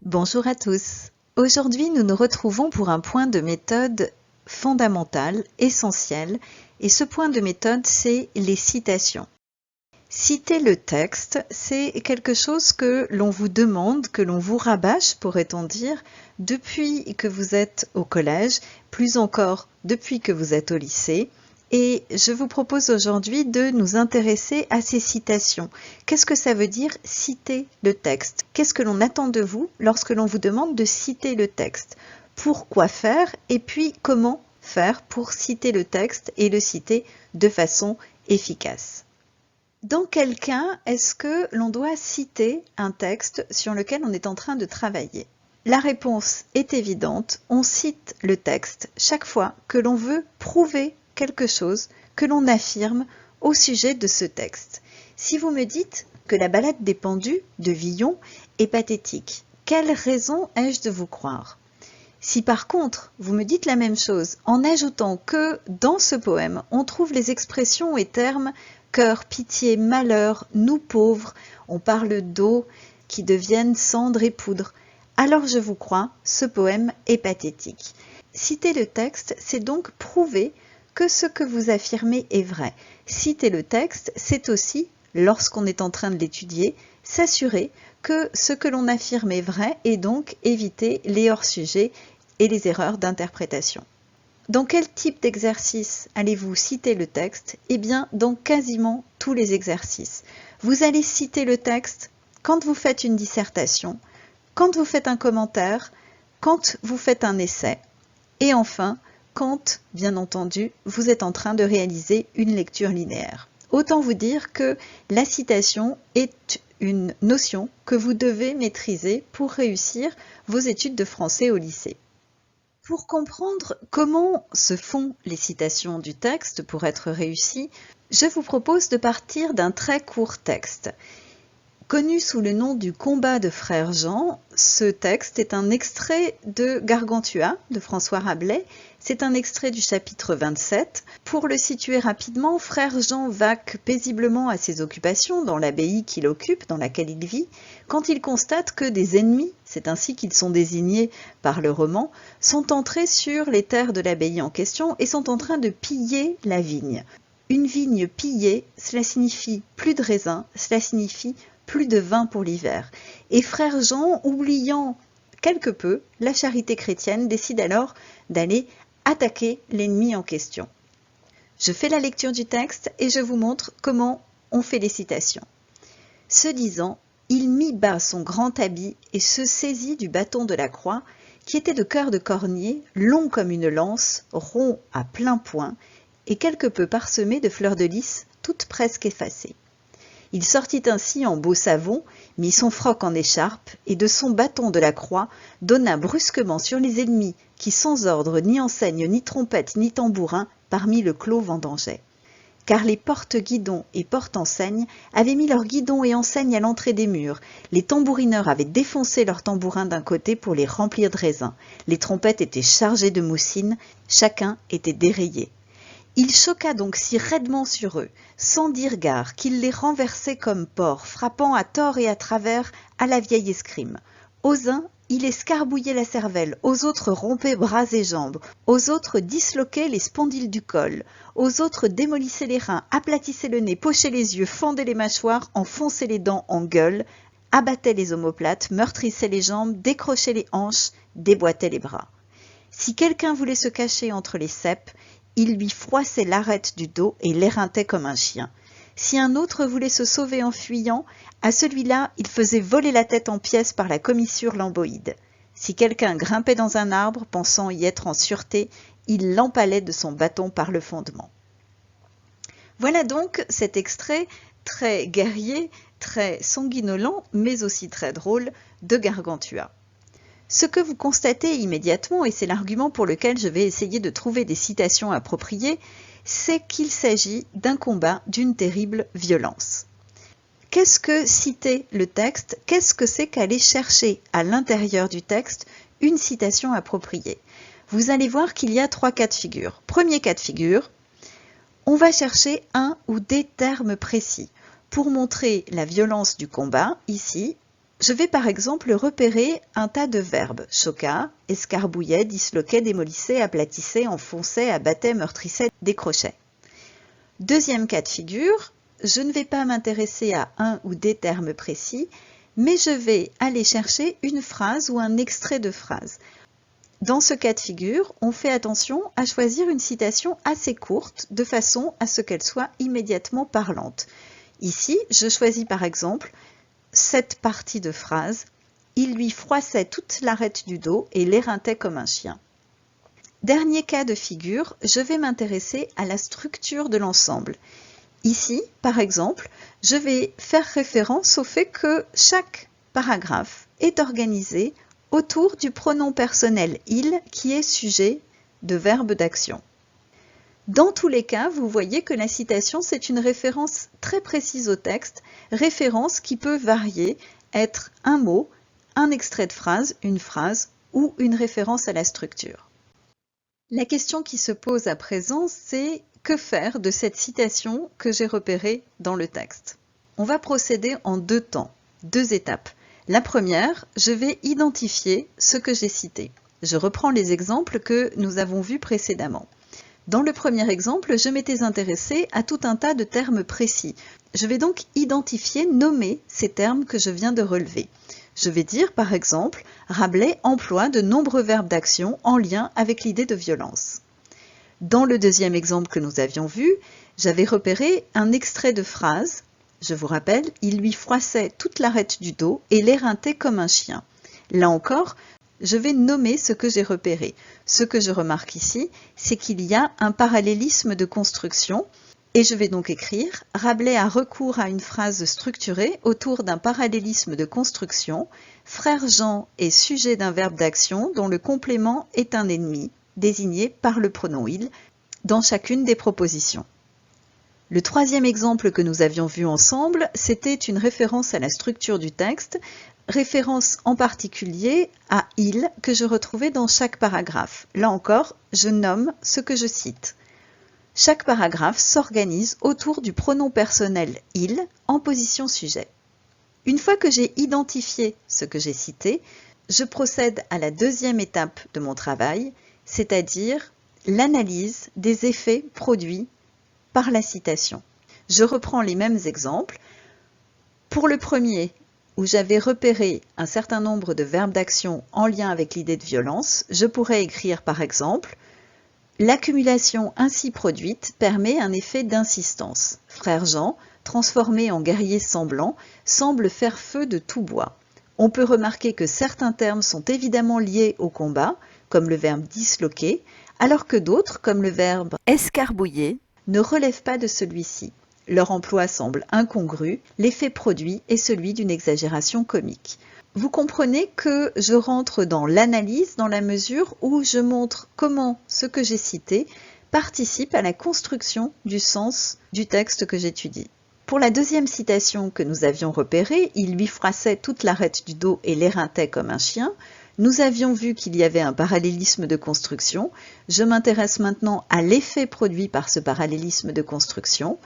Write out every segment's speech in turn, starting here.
Bonjour à tous. Aujourd'hui, nous nous retrouvons pour un point de méthode fondamental, essentiel, et ce point de méthode, c'est les citations. Citer le texte, c'est quelque chose que l'on vous demande, que l'on vous rabâche, pourrait-on dire, depuis que vous êtes au collège, plus encore depuis que vous êtes au lycée. Et je vous propose aujourd'hui de nous intéresser à ces citations. Qu'est-ce que ça veut dire citer le texte? Qu'est-ce que l'on attend de vous lorsque l'on vous demande de citer le texte? Pourquoi faire? Et puis comment faire pour citer le texte et le citer de façon efficace? Dans quel cas est-ce que l'on doit citer un texte sur lequel on est en train de travailler? La réponse est évidente, on cite le texte chaque fois que l'on veut prouver quelque chose que l'on affirme au sujet de ce texte. Si vous me dites que la balade des pendus de Villon est pathétique, quelle raison ai-je de vous croire? Si par contre vous me dites la même chose en ajoutant que dans ce poème on trouve les expressions et termes cœur, pitié, malheur, nous pauvres, on parle d'eau qui deviennent cendre et poudre, alors je vous crois, ce poème est pathétique. Citer le texte, c'est donc prouver que ce que vous affirmez est vrai. Citer le texte, c'est aussi, lorsqu'on est en train de l'étudier, s'assurer que ce que l'on affirme est vrai et donc éviter les hors-sujets et les erreurs d'interprétation. Dans quel type d'exercice allez-vous citer le texte? Eh bien, dans quasiment tous les exercices. Vous allez citer le texte quand vous faites une dissertation, quand vous faites un commentaire, quand vous faites un essai, et enfin, quand, bien entendu, vous êtes en train de réaliser une lecture linéaire. Autant vous dire que la citation est une notion que vous devez maîtriser pour réussir vos études de français au lycée. Pour comprendre comment se font les citations du texte pour être réussies, je vous propose de partir d'un très court texte. Connu sous le nom du Combat de Frère Jean, ce texte est un extrait de Gargantua de François Rabelais. C'est un extrait du chapitre 27. Pour le situer rapidement, Frère Jean vaque paisiblement à ses occupations dans l'abbaye qu'il occupe, dans laquelle il vit, quand il constate que des ennemis, c'est ainsi qu'ils sont désignés par le roman, sont entrés sur les terres de l'abbaye en question et sont en train de piller la vigne. Une vigne pillée, cela signifie plus de raisins, cela signifie plus de vin pour l'hiver. Et Frère Jean, oubliant quelque peu la charité chrétienne, décide alors d'aller attaquer l'ennemi en question. Je fais la lecture du texte et je vous montre comment on fait les citations. Ce disant, il mit bas son grand habit et se saisit du bâton de la croix, qui était de cœur de cornier, long comme une lance, rond à plein point, et quelque peu parsemé de fleurs de lys, toutes presque effacées. Il sortit ainsi en beau savon, mit son froc en écharpe, et de son bâton de la croix donna brusquement sur les ennemis qui sans ordre ni enseigne ni trompette ni tambourin parmi le clos vendangeaient. Car les porte-guidons et porte-enseignes avaient mis leurs guidons et enseignes à l'entrée des murs, les tambourineurs avaient défoncé leurs tambourins d'un côté pour les remplir de raisins, les trompettes étaient chargées de moussine, chacun était dérayé. Il choqua donc si raidement sur eux, sans dire gare, qu'il les renversait comme porcs, frappant à tort et à travers à la vieille escrime. Aux uns, il escarbouillait la cervelle, aux autres rompait bras et jambes, aux autres disloquait les spondyles du col, aux autres démolissait les reins, aplatissait le nez, pochait les yeux, fendait les mâchoires, enfonçait les dents en gueule, abattait les omoplates, meurtrissait les jambes, décrochait les hanches, déboîtait les bras. Si quelqu'un voulait se cacher entre les ceps, il lui froissait l'arête du dos et l'éreintait comme un chien. Si un autre voulait se sauver en fuyant, à celui-là, il faisait voler la tête en pièces par la commissure lamboïde. Si quelqu'un grimpait dans un arbre, pensant y être en sûreté, il l'empalait de son bâton par le fondement. Voilà donc cet extrait très guerrier, très sanguinolent, mais aussi très drôle de Gargantua. Ce que vous constatez immédiatement, et c'est l'argument pour lequel je vais essayer de trouver des citations appropriées, c'est qu'il s'agit d'un combat d'une terrible violence. Qu'est-ce que citer le texte? Qu'est-ce que c'est qu'aller chercher à l'intérieur du texte une citation appropriée? Vous allez voir qu'il y a 3 cas de figure. Premier cas de figure, on va chercher un ou des termes précis pour montrer la violence du combat. Ici, Je vais par exemple repérer un tas de verbes. Choqua, escarbouillait, disloquait, démolissait, aplatissait, enfonçait, abattait, meurtrissait, décrochait. Deuxième cas de figure, je ne vais pas m'intéresser à un ou des termes précis, mais je vais aller chercher une phrase ou un extrait de phrase. Dans ce cas de figure, on fait attention à choisir une citation assez courte de façon à ce qu'elle soit immédiatement parlante. Ici, je choisis par exemple cette partie de phrase « Il lui froissait toute l'arête du dos et l'éreintait comme un chien ». Dernier cas de figure, je vais m'intéresser à la structure de l'ensemble. Ici, par exemple, je vais faire référence au fait que chaque paragraphe est organisé autour du pronom personnel « il » qui est sujet de verbe d'action. Dans tous les cas, vous voyez que la citation, c'est une référence très précise au texte, référence qui peut varier, être un mot, un extrait de phrase, une phrase ou une référence à la structure. La question qui se pose à présent, c'est que faire de cette citation que j'ai repérée dans le texte? On va procéder en deux temps, deux étapes. La première, je vais identifier ce que j'ai cité. Je reprends les exemples que nous avons vus précédemment. Dans le premier exemple, je m'étais intéressée à tout un tas de termes précis. Je vais donc identifier, nommer ces termes que je viens de relever. Je vais dire par exemple, Rabelais emploie de nombreux verbes d'action en lien avec l'idée de violence. Dans le deuxième exemple que nous avions vu, j'avais repéré un extrait de phrase. Je vous rappelle, il lui froissait toute l'arête du dos et l'éreintait comme un chien. Là encore, je vais nommer ce que j'ai repéré. Ce que je remarque ici, c'est qu'il y a un parallélisme de construction et je vais donc écrire « Rabelais a recours à une phrase structurée autour d'un parallélisme de construction. Frère Jean est sujet d'un verbe d'action dont le complément est un ennemi, désigné par le pronom « il » dans chacune des propositions. » Le troisième exemple que nous avions vu ensemble, c'était une référence à la structure du texte, référence en particulier à « il » que je retrouvais dans chaque paragraphe. Là encore, je nomme ce que je cite. Chaque paragraphe s'organise autour du pronom personnel « il » en position sujet. Une fois que j'ai identifié ce que j'ai cité, je procède à la deuxième étape de mon travail, c'est-à-dire l'analyse des effets produits par la citation. Je reprends les mêmes exemples. Pour le premier, où j'avais repéré un certain nombre de verbes d'action en lien avec l'idée de violence, je pourrais écrire par exemple « L'accumulation ainsi produite permet un effet d'insistance. Frère Jean, transformé en guerrier sanglant, semble faire feu de tout bois. On peut remarquer que certains termes sont évidemment liés au combat, comme le verbe disloquer, alors que d'autres, comme le verbe escarbouiller, ne relèvent pas de celui-ci. Leur emploi semble incongru, l'effet produit est celui d'une exagération comique. » Vous comprenez que je rentre dans l'analyse dans la mesure où je montre comment ce que j'ai cité participe à la construction du sens du texte que j'étudie. Pour la deuxième citation que nous avions repérée, il lui froissait toute l'arête du dos et l'éreintait comme un chien, nous avions vu qu'il y avait un parallélisme de construction. Je m'intéresse maintenant à l'effet produit par ce parallélisme de construction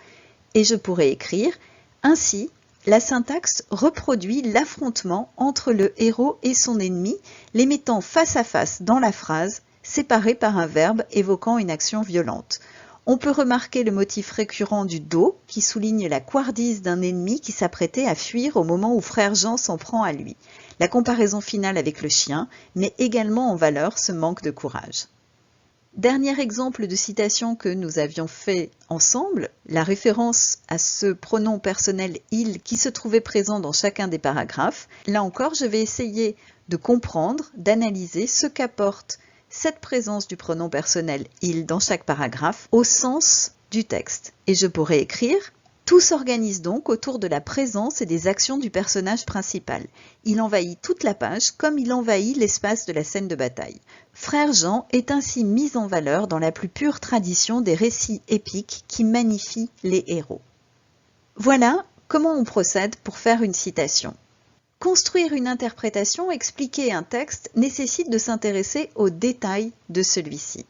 et je pourrais écrire « Ainsi, la syntaxe reproduit l'affrontement entre le héros et son ennemi, les mettant face à face dans la phrase, séparés par un verbe évoquant une action violente. On peut remarquer le motif récurrent du dos qui souligne la couardise d'un ennemi qui s'apprêtait à fuir au moment où frère Jean s'en prend à lui. La comparaison finale avec le chien met également en valeur ce manque de courage. » Dernier exemple de citation que nous avions fait ensemble, la référence à ce pronom personnel « il » qui se trouvait présent dans chacun des paragraphes. Là encore, je vais essayer de comprendre, d'analyser ce qu'apporte cette présence du pronom personnel « il » dans chaque paragraphe au sens du texte. Et je pourrais écrire « Tout s'organise donc autour de la présence et des actions du personnage principal. Il envahit toute la page comme il envahit l'espace de la scène de bataille. Frère Jean est ainsi mis en valeur dans la plus pure tradition des récits épiques qui magnifient les héros. » Voilà comment on procède pour faire une citation. Construire une interprétation, expliquer un texte, nécessite de s'intéresser aux détails de celui-ci.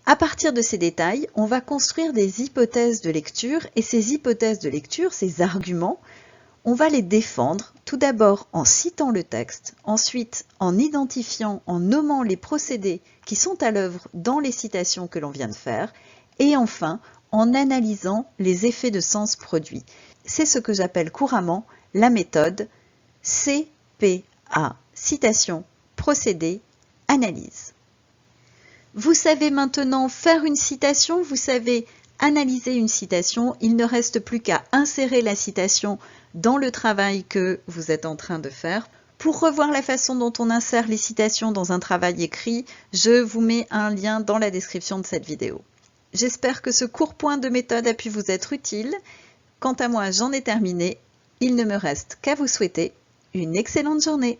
À partir de ces détails, on va construire des hypothèses de lecture et ces hypothèses de lecture, ces arguments, On va les défendre tout d'abord en citant le texte, ensuite en identifiant, en nommant les procédés qui sont à l'œuvre dans les citations que l'on vient de faire, et enfin en analysant les effets de sens produits. C'est ce que j'appelle couramment la méthode CPA, citation, procédé, analyse. Vous savez maintenant faire une citation, vous savez analyser une citation, il ne reste plus qu'à insérer la citation dans le travail que vous êtes en train de faire. Pour revoir la façon dont on insère les citations dans un travail écrit, je vous mets un lien dans la description de cette vidéo. J'espère que ce court point de méthode a pu vous être utile. Quant à moi, j'en ai terminé. Il ne me reste qu'à vous souhaiter une excellente journée.